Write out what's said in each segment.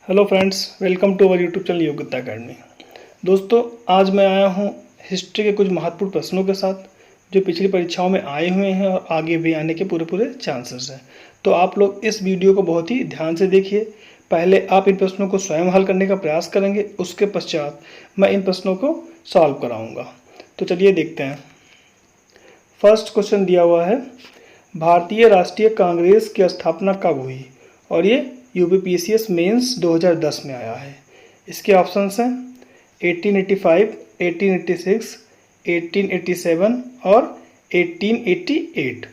Hello friends, welcome to our YouTube channel Yogyata academy. दोस्तों, आज मैं आया हूं हिस्ट्री के कुछ महत्वपूर्ण प्रश्नों के साथ जो पिछली परीक्षाओं में आए हुए हैं और आगे भी आने के पूरे चांसेस हैं। तो आप लोग इस वीडियो को बहुत ही ध्यान से देखिए। पहले आप इन प्रश्नों को स्वयं हल करने का प्रयास करेंगे, उसके पश्चात मैं इन प्रश्नों को सॉल्व कराऊँगा। तो चलिए देखते हैं। फर्स्ट क्वेश्चन दिया हुआ है, भारतीय राष्ट्रीय कांग्रेस की स्थापना कब हुई? और ये यूपीपीसीएस मेंस 2010 में आया है। इसके ऑप्शंस हैं 1885, 1886, 1887 और 1888।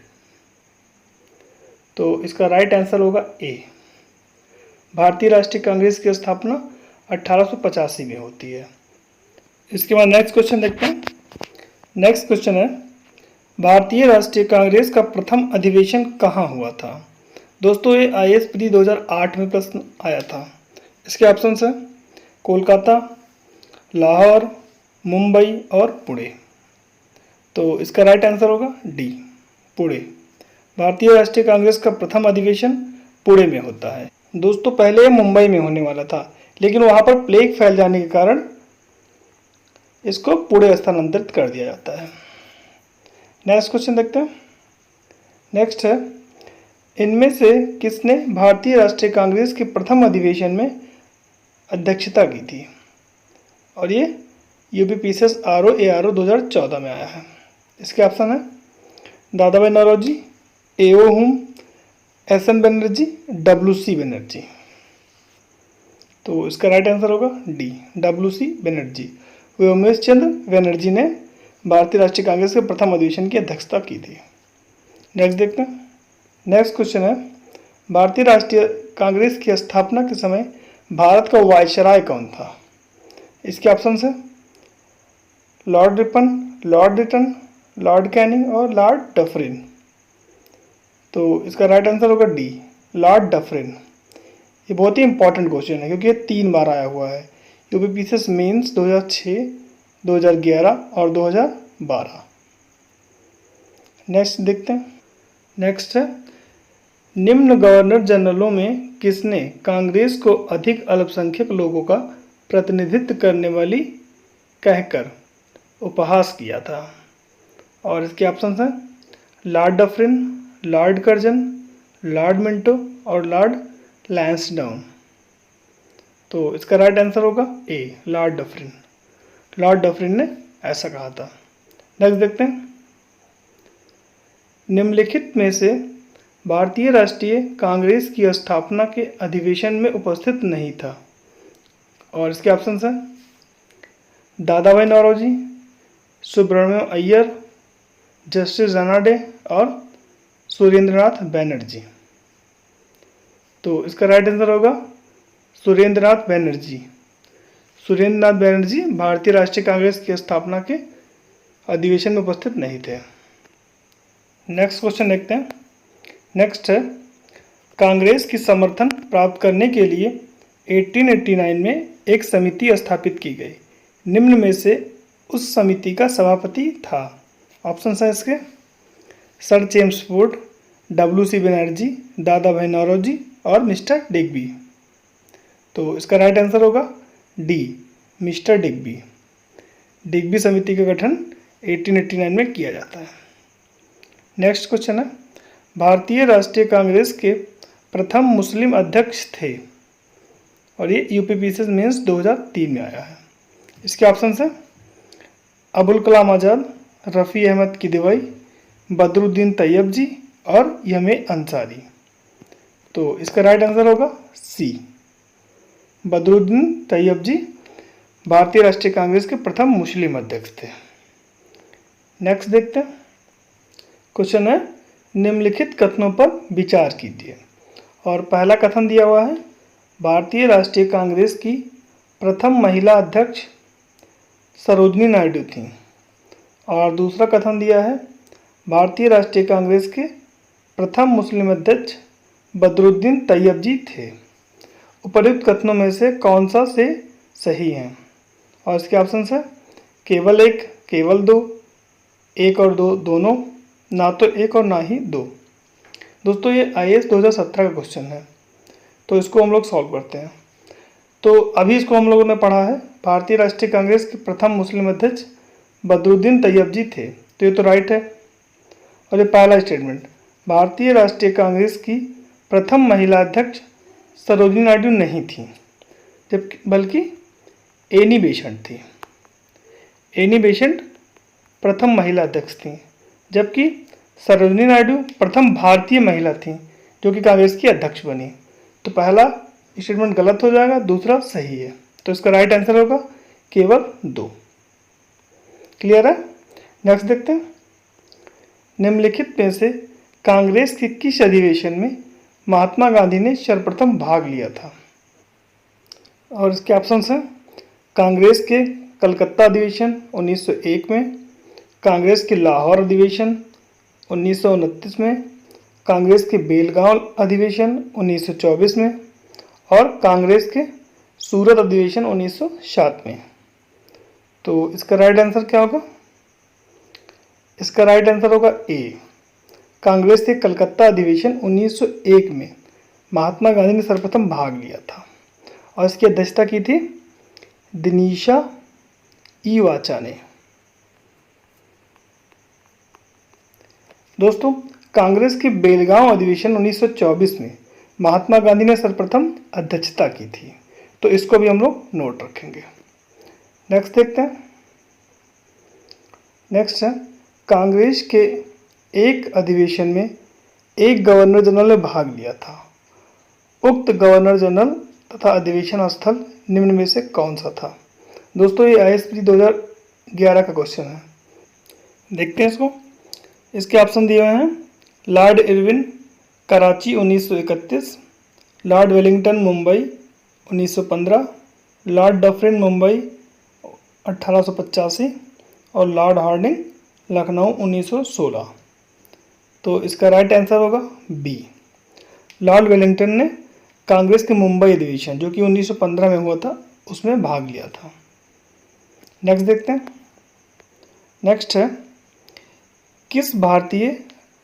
तो इसका राइट आंसर होगा ए। भारतीय राष्ट्रीय कांग्रेस की स्थापना 1885 में होती है। इसके बाद नेक्स्ट क्वेश्चन देखते हैं। नेक्स्ट क्वेश्चन है, भारतीय राष्ट्रीय कांग्रेस का प्रथम अधिवेशन कहाँ हुआ था? दोस्तों, ये आईएएस प्री 2008 में प्रश्न आया था। इसके ऑप्शंस हैं कोलकाता, लाहौर, मुंबई और पुणे। तो इसका राइट आंसर होगा डी, पुणे। भारतीय राष्ट्रीय कांग्रेस का प्रथम अधिवेशन पुणे में होता है। दोस्तों, पहले मुंबई में होने वाला था, लेकिन वहाँ पर प्लेग फैल जाने के कारण इसको पुणे स्थानांतरित कर दिया जाता है। नेक्स्ट क्वेश्चन देखते हैं। नेक्स्ट है, इनमें से किसने भारतीय राष्ट्रीय कांग्रेस के प्रथम अधिवेशन में अध्यक्षता की थी? और ये यूपीपीसीएस आरओ 2014 में आया है। इसके ऑप्शन है दादा भाई नौरोजी, एओ हुम, एसएन बनर्जी, डब्ल्यूसी बनर्जी। तो इसका राइट आंसर होगा डी, डब्ल्यूसी बनर्जी। उमेश चंद्र बनर्जी ने भारतीय राष्ट्रीय कांग्रेस के प्रथम अधिवेशन की अध्यक्षता की थी। नेक्स्ट देखते हैं। नेक्स्ट क्वेश्चन है, भारतीय राष्ट्रीय कांग्रेस की स्थापना के समय भारत का वायसराय कौन था? इसके ऑप्शंस है Lord Ripon, Lord Lytton, Lord Canning और लॉर्ड डफरिन। तो इसका राइट आंसर होगा डी, लॉर्ड डफरिन। ये बहुत ही इंपॉर्टेंट क्वेश्चन है क्योंकि ये 3 बार आया हुआ है, यूपीपीसीएस मेंस 2006, 2011 और 2012। नेक्स्ट देखते हैं। नेक्स्ट है, निम्न गवर्नर जनरलों में किसने कांग्रेस को अधिक अल्पसंख्यक लोगों का प्रतिनिधित्व करने वाली कहकर उपहास किया था? और इसके ऑप्शंस हैं Lord Dufferin, Lord Curzon, Lord Minto और लॉर्ड लैंसडाउन। तो इसका राइट आंसर होगा ए, लॉर्ड डफरिन। लॉर्ड डफरिन ने ऐसा कहा था। नेक्स्ट देखते हैं। निम्नलिखित में से भारतीय राष्ट्रीय कांग्रेस की स्थापना के अधिवेशन में उपस्थित नहीं था? और इसके ऑप्शंस हैं दादा भाई नौरोजी, सुब्रमण्यम अय्यर, जस्टिस रनाडे और सुरेंद्रनाथ बनर्जी। तो इसका राइट आंसर होगा सुरेंद्रनाथ बनर्जी। सुरेंद्रनाथ बनर्जी भारतीय राष्ट्रीय कांग्रेस की स्थापना के अधिवेशन में उपस्थित नहीं थे। नेक्स्ट क्वेश्चन देखते हैं। नेक्स्ट है, कांग्रेस की समर्थन प्राप्त करने के लिए 1889 में एक समिति स्थापित की गई। निम्न में से उस समिति का सभापति था? ऑप्शन है इसके सर चेम्सफोर्ड, डब्ल्यूसी बनर्जी, दादा भाई नौरोजी और मिस्टर डिग्बी। तो इसका राइट आंसर होगा डी, मिस्टर डिग्बी। डिग्बी समिति का गठन 1889 में किया जाता है। नेक्स्ट क्वेश्चन है, भारतीय राष्ट्रीय कांग्रेस के प्रथम मुस्लिम अध्यक्ष थे? और ये यूपीपीसीएस मेंस 2003 में आया है। इसके ऑप्शंस हैं अबुल कलाम आज़ाद, रफ़ी अहमद किदवई, बदरुद्दीन तैयब जी और यमे अंसारी। तो इसका राइट आंसर होगा सी, बदरुद्दीन तैयब जी भारतीय राष्ट्रीय कांग्रेस के प्रथम मुस्लिम अध्यक्ष थे। नेक्स्ट देखते हैं। क्वेश्चन है, निम्नलिखित कथनों पर विचार कीजिए। और पहला कथन दिया हुआ है, भारतीय राष्ट्रीय कांग्रेस की प्रथम महिला अध्यक्ष सरोजनी नायडू थी। और दूसरा कथन दिया है, भारतीय राष्ट्रीय कांग्रेस के प्रथम मुस्लिम अध्यक्ष बदरुद्दीन तैयब जी थे। उपर्युक्त कथनों में से कौन सा से सही है? और इसके ऑप्शन है केवल एक, केवल दो, एक और दो, दोनों, ना तो एक और ना ही दो। दोस्तों, ये आईएएस 2017 का क्वेश्चन है, तो इसको हम लोग सॉल्व करते हैं। तो अभी इसको हम लोगों ने पढ़ा है, भारतीय राष्ट्रीय कांग्रेस के प्रथम मुस्लिम अध्यक्ष बदरुद्दीन तैयब थे। तो ये तो राइट है। और ये पहला स्टेटमेंट, भारतीय राष्ट्रीय कांग्रेस की प्रथम महिला अध्यक्ष सरोजिनी नायडू नहीं थी, जबकि बल्कि एनी बेसेंट थी। एनी बेसेंट प्रथम महिला अध्यक्ष थी, जबकि सरोजिनी नायडू प्रथम भारतीय महिला थी जो कि कांग्रेस की अध्यक्ष बनी। तो पहला स्टेटमेंट गलत हो जाएगा, दूसरा सही है। तो इसका राइट आंसर होगा केवल 2। क्लियर है। नेक्स्ट देखते हैं, निम्नलिखित में से कांग्रेस के किस अधिवेशन में महात्मा गांधी ने सर्वप्रथम भाग लिया था? और इसके ऑप्शंस हैं, कांग्रेस के कलकत्ता अधिवेशन 1901 में, कांग्रेस के लाहौर अधिवेशन 1929 में, कांग्रेस के बेलगांव अधिवेशन 1924 में और कांग्रेस के सूरत अधिवेशन 1907 में। तो इसका राइट आंसर क्या होगा? इसका राइट आंसर होगा ए, कांग्रेस के कलकत्ता अधिवेशन 1901 में महात्मा गांधी ने सर्वप्रथम भाग लिया था और इसकी अध्यक्षता की थी दिनीशा ई वाचा ने। दोस्तों, कांग्रेस के बेलगांव अधिवेशन 1924 में महात्मा गांधी ने सर्वप्रथम अध्यक्षता की थी। तो इसको भी हम लोग नोट रखेंगे। नेक्स्ट देखते हैं। नेक्स्ट है, कांग्रेस के एक अधिवेशन में एक गवर्नर जनरल ने भाग लिया था। उक्त गवर्नर जनरल तथा अधिवेशन स्थल निम्न में से कौन सा था? दोस्तों, ये ISP 2011 का क्वेश्चन है। देखते हैं इसको। इसके ऑप्शन दिए हुए हैं, Lord Irwin Karachi 1931, Lord Wellington Mumbai 1915, Lord Dufferin Mumbai 1885 और लॉर्ड हार्डिंग लखनऊ 1916। तो इसका राइट आंसर होगा बी, लॉर्ड वेलिंगटन ने कांग्रेस के मुंबई अधिवेशन जो कि 1915 में हुआ था उसमें भाग लिया था। नेक्स्ट देखते हैं। नेक्स्ट है, किस भारतीय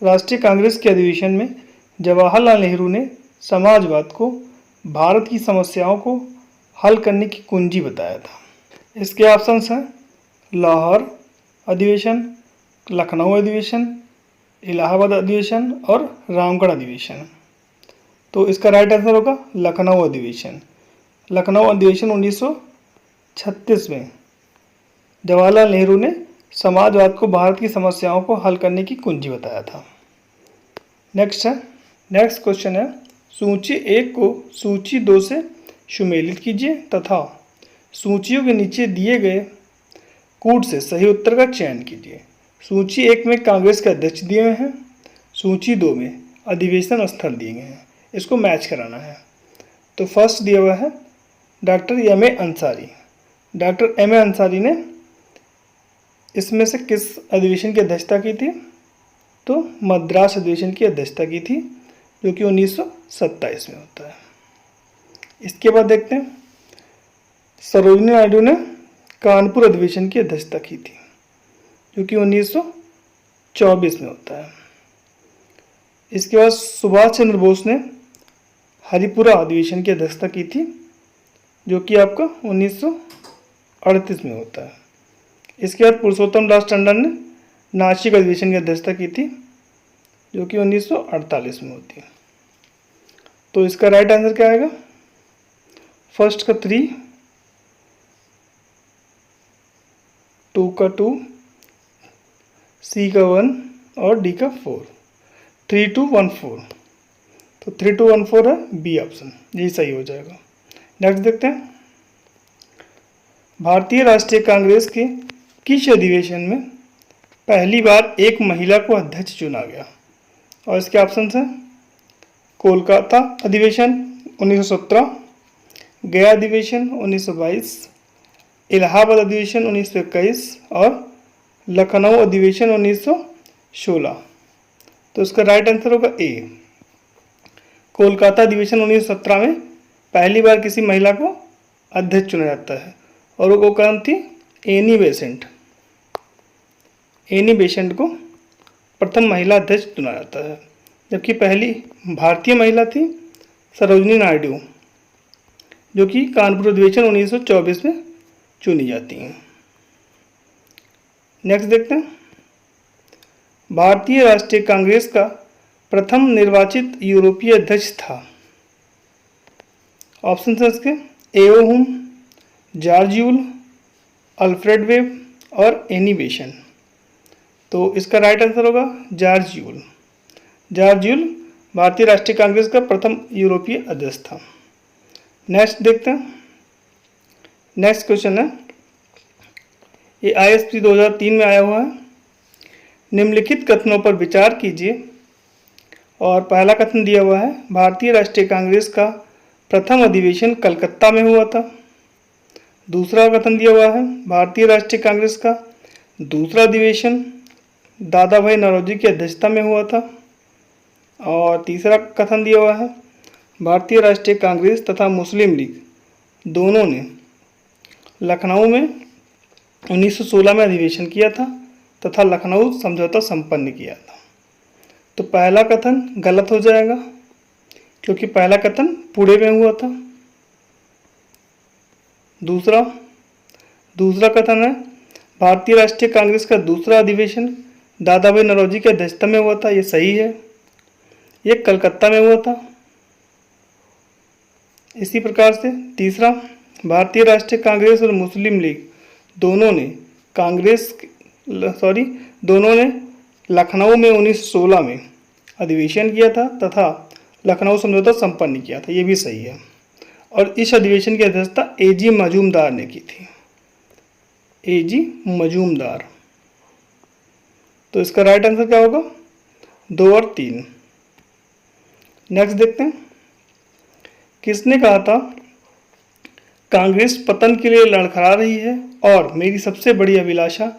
राष्ट्रीय कांग्रेस के अधिवेशन में जवाहरलाल नेहरू ने समाजवाद को भारत की समस्याओं को हल करने की कुंजी बताया था? इसके ऑप्शंस हैं, लाहौर अधिवेशन, लखनऊ अधिवेशन, इलाहाबाद अधिवेशन और रामगढ़ अधिवेशन। तो इसका राइट आंसर होगा लखनऊ अधिवेशन। लखनऊ अधिवेशन 1936 में जवाहरलाल नेहरू ने समाजवाद को भारत की समस्याओं को हल करने की कुंजी बताया था। नेक्स्ट है, नेक्स्ट क्वेश्चन है, सूची 1 को सूची 2 से सुमेलित कीजिए तथा सूचियों के नीचे दिए गए कूट से सही उत्तर का चयन कीजिए। सूची 1 में कांग्रेस के अध्यक्ष दिए हुए हैं, सूची 2 में अधिवेशन स्थल दिए गए हैं, इसको मैच कराना है। तो फर्स्ट दिया हुआ है doctor M.A. Ansari. Doctor M.A. Ansari ने इसमें से किस अधिवेशन की अध्यक्षता की थी? तो मद्रास अधिवेशन की अध्यक्षता की थी जो कि 1927 में होता है। इसके बाद देखते हैं, सरोजिनी नायडू ने कानपुर अधिवेशन की अध्यक्षता की थी जो कि 1924 में होता है। इसके बाद सुभाष चंद्र बोस ने हरिपुरा अधिवेशन की अध्यक्षता की थी जो कि आपका 1938 में होता है। इसके बाद पुरुषोत्तम दास टंडन ने नासिक अधिवेशन की अध्यक्षता की थी जो कि 1948 में होती है। तो इसका राइट आंसर क्या आएगा? फर्स्ट का 3, 2 का 2, C का 1 और D का 4, 3214। तो 3214 है बी ऑप्शन, यही सही हो जाएगा। नेक्स्ट देखते हैं, भारतीय राष्ट्रीय कांग्रेस के किस अधिवेशन में पहली बार एक महिला को अध्यक्ष चुना गया? और इसके ऑप्शंस हैं, कोलकाता अधिवेशन 1917, गया अधिवेशन 1922, इलाहाबाद अधिवेशन 1921 और लखनऊ अधिवेशन 1916। तो इसका राइट आंसर होगा ए, कोलकाता अधिवेशन 1917 में पहली बार किसी महिला को अध्यक्ष चुना जाता है और वो कौन थी? Annie Besant. एनी बेसेंट को प्रथम महिला अध्यक्ष चुना जाता है, जबकि पहली भारतीय महिला थी सरोजिनी नायडू जो कि कानपुर अधिवेशन 1924 में चुनी जाती हैं। नेक्स्ट देखते हैं, भारतीय राष्ट्रीय कांग्रेस का प्रथम निर्वाचित यूरोपीय अध्यक्ष था। ऑप्शन है इसके एओ हुम, जॉर्ज यूल, अल्फ्रेड वेब और एनी बेसन। तो इसका राइट आंसर होगा जॉर्ज यूल। जॉर्ज यूल भारतीय राष्ट्रीय कांग्रेस का प्रथम यूरोपीय अध्यक्ष था। नेक्स्ट देखते हैं, नेक्स्ट क्वेश्चन है, ये ISP 2003 में आया हुआ है। निम्नलिखित कथनों पर विचार कीजिए। और पहला कथन दिया हुआ है, भारतीय राष्ट्रीय कांग्रेस का प्रथम अधिवेशन कलकत्ता में हुआ था। दूसरा कथन दिया हुआ है, भारतीय राष्ट्रीय कांग्रेस का दूसरा अधिवेशन दादा भाई नौरोजी की अध्यक्षता में हुआ था। और तीसरा कथन दिया हुआ है, भारतीय राष्ट्रीय कांग्रेस तथा मुस्लिम लीग दोनों ने लखनऊ में 1916 में अधिवेशन किया था तथा लखनऊ समझौता संपन्न किया था। तो पहला कथन गलत हो जाएगा क्योंकि पहला कथन पुणे में हुआ था। दूसरा कथन है, भारतीय राष्ट्रीय कांग्रेस का दूसरा अधिवेशन दादा भाई नौरोजी की अध्यक्षता में हुआ था। ये सही है, ये कलकत्ता में हुआ था। इसी प्रकार से तीसरा, भारतीय राष्ट्रीय कांग्रेस और मुस्लिम लीग दोनों ने लखनऊ में 1916 में अधिवेशन किया था तथा लखनऊ समझौता संपन्न किया था। ये भी सही है। और इस अधिवेशन की अध्यक्षता AG मजूमदार ने की थी। AG मजूमदार। तो इसका राइट आंसर क्या होगा? 2 और 3। नेक्स्ट देखते हैं, किसने कहा था कांग्रेस पतन के लिए लड़खड़ा रही है और मेरी सबसे बड़ी अभिलाषा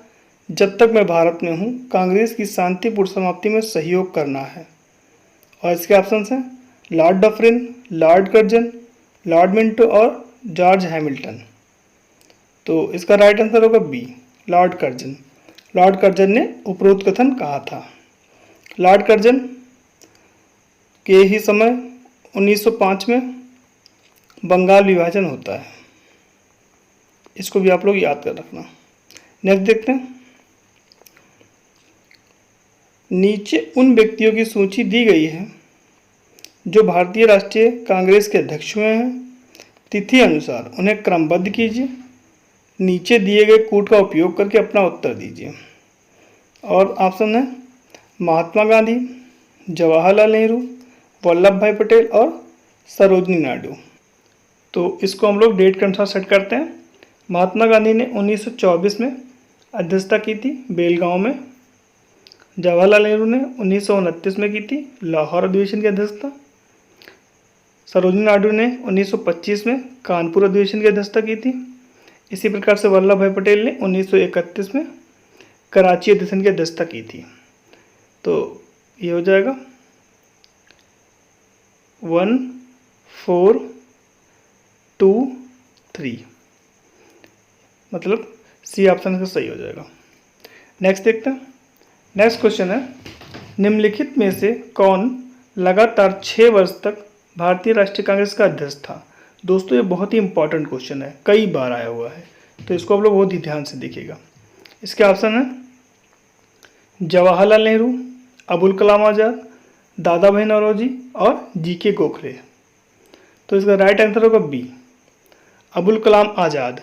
जब तक मैं भारत में हूँ कांग्रेस की शांतिपूर्ण समाप्ति में सहयोग करना है। और इसके ऑप्शन हैं Lord Dufferin, Lord Curzon, Lord Minto और जॉर्ज हैमिल्टन। तो इसका राइट आंसर होगा B, Lord Curzon. Lord Curzon ने उपरोक्त कथन कहा था। लॉर्ड कर्जन के ही समय 1905 में बंगाल विभाजन होता है। इसको भी आप लोग याद कर रखना। नेक्स्ट देखते हैं, नीचे उन व्यक्तियों की सूची दी गई है जो भारतीय राष्ट्रीय कांग्रेस के अध्यक्ष हुए हैं। तिथि अनुसार उन्हें क्रमबद्ध कीजिए। नीचे दिए गए कूट का उपयोग करके अपना उत्तर दीजिए। और ऑप्शन है महात्मा गांधी, जवाहरलाल नेहरू, वल्लभ भाई पटेल और सरोजनी नायडू। तो इसको हम लोग डेट के अनुसार सेट करते हैं। महात्मा गांधी ने 1924 में अध्यक्षता की थी बेलगांव में। जवाहरलाल नेहरू ने 1929 में की थी लाहौर अधिवेशन की अध्यक्षता। सरोजनी नायडू ने 1925 में कानपुर अधिवेशन की अध्यक्षता की थी। इसी प्रकार से वल्लभ भाई पटेल ने 1931 में कराची अधिवेशन की अध्यक्षता की थी। तो ये हो जाएगा 1, 4, 2, 3, मतलब सी ऑप्शन का सही हो जाएगा। नेक्स्ट देखते हैं। नेक्स्ट क्वेश्चन है, निम्नलिखित में से कौन लगातार 6 वर्ष तक भारतीय राष्ट्रीय कांग्रेस का अध्यक्ष था? दोस्तों ये बहुत ही इंपॉर्टेंट क्वेश्चन है, कई बार आया हुआ है, तो इसको आप लोग बहुत ही ध्यान से देखिएगा। इसके ऑप्शन है जवाहरलाल नेहरू, अबुल कलाम आज़ाद, दादा भाई नौरोजी और GK गोखले। तो इसका राइट आंसर होगा बी, अबुल कलाम आज़ाद।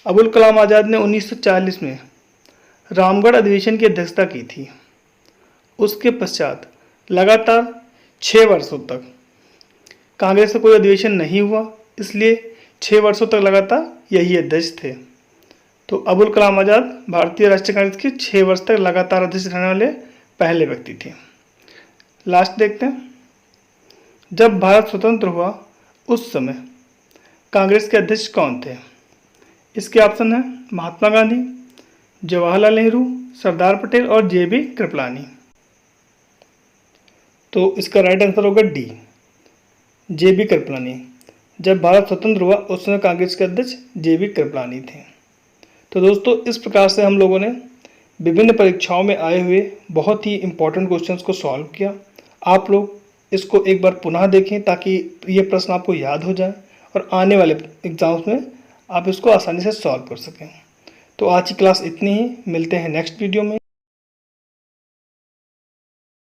अबुल कलाम आज़ाद ने 1940 में रामगढ़ अधिवेशन की अध्यक्षता की थी। उसके पश्चात लगातार 6 वर्षों तक कांग्रेस का कोई अधिवेशन नहीं हुआ, इसलिए 6 वर्षों तक लगातार यही अध्यक्ष थे। तो अबुल कलाम आज़ाद भारतीय राष्ट्रीय कांग्रेस के 6 वर्ष तक लगातार अध्यक्ष रहने वाले पहले व्यक्ति थे। लास्ट देखते हैं, जब भारत स्वतंत्र हुआ उस समय कांग्रेस के अध्यक्ष कौन थे? इसके ऑप्शन है महात्मा गांधी, जवाहरलाल नेहरू, सरदार पटेल और JB कृपलानी। तो इसका राइट आंसर होगा डी, JB कृपलानी। जब भारत स्वतंत्र हुआ उस समय कांग्रेस के अध्यक्ष JB कृपलानी थे। तो दोस्तों इस प्रकार से हम लोगों ने विभिन्न परीक्षाओं में आए हुए बहुत ही इंपॉर्टेंट क्वेश्चंस को सॉल्व किया। आप लोग इसको एक बार पुनः देखें ताकि ये प्रश्न आपको याद हो जाए और आने वाले एग्ज़ाम्स में आप इसको आसानी से सॉल्व कर सकें। तो आज की क्लास इतनी ही, मिलते हैं नेक्स्ट वीडियो में।